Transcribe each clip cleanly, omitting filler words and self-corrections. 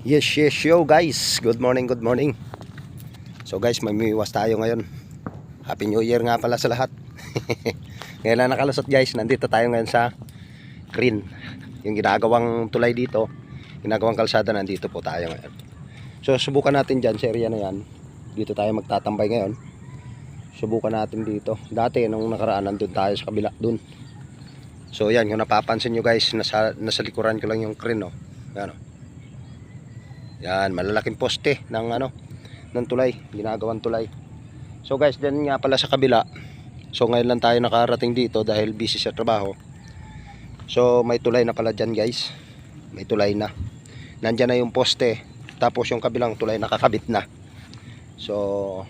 Yes, yo guys. Good morning, good morning. So guys, mamimiwas tayo ngayon. Happy New Year nga pala sa lahat. Ngayon na nakalusot guys. Nandito tayo ngayon sa Green. Yung ginagawang tulay dito, ginagawang kalsada, nandito po tayo ngayon. So subukan natin dyan sa area na yan. Dito tayo magtatambay ngayon. Subukan natin dito. Dati nung nakaraan nandun tayo sa kabila dun. So yan, kung napapansin nyo guys, nasa likuran ko lang yung Green, no? Yan, no? Yan, malalaking poste ng ng tulay, ginagawang tulay. So guys, dyan nga pala sa kabila. So ngayon lang tayo nakarating dito dahil busy sa trabaho. So may tulay na pala dyan guys. May tulay na. Nandyan na yung poste. Tapos yung kabilang tulay nakakabit na. So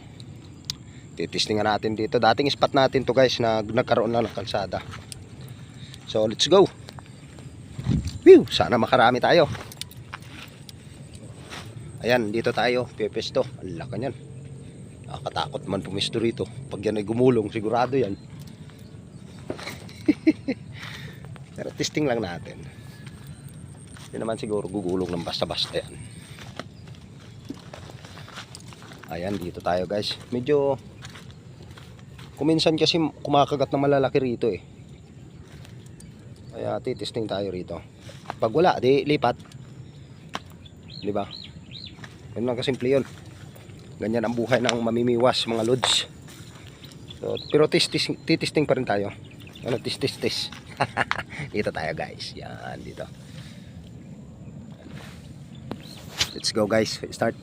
titistingan natin dito. Dating spot natin to guys na nagkaroon na ng kalsada. So let's go. Whew, sana makarami tayo. Ayan, dito tayo, pepesto. Ang laki niyan. Nakakatakot man pumisto rito. Pag yan ay gumulong, sigurado yan. Pero testing lang natin. Hindi naman siguro gugulong ng basta-basta yan. Ayan, dito tayo guys. Medyo, kuminsan kasi kumakagat ng malalaki rito eh. Kaya titesting tayo rito. Pag wala, di lipat. Diba? Yun lang kasimple yun. Ganyan ang buhay ng mamimiwas mga lods. So, pero titisting pa rin tayo. Tis. Dito tayo guys. Yan, dito. Let's go guys. Start.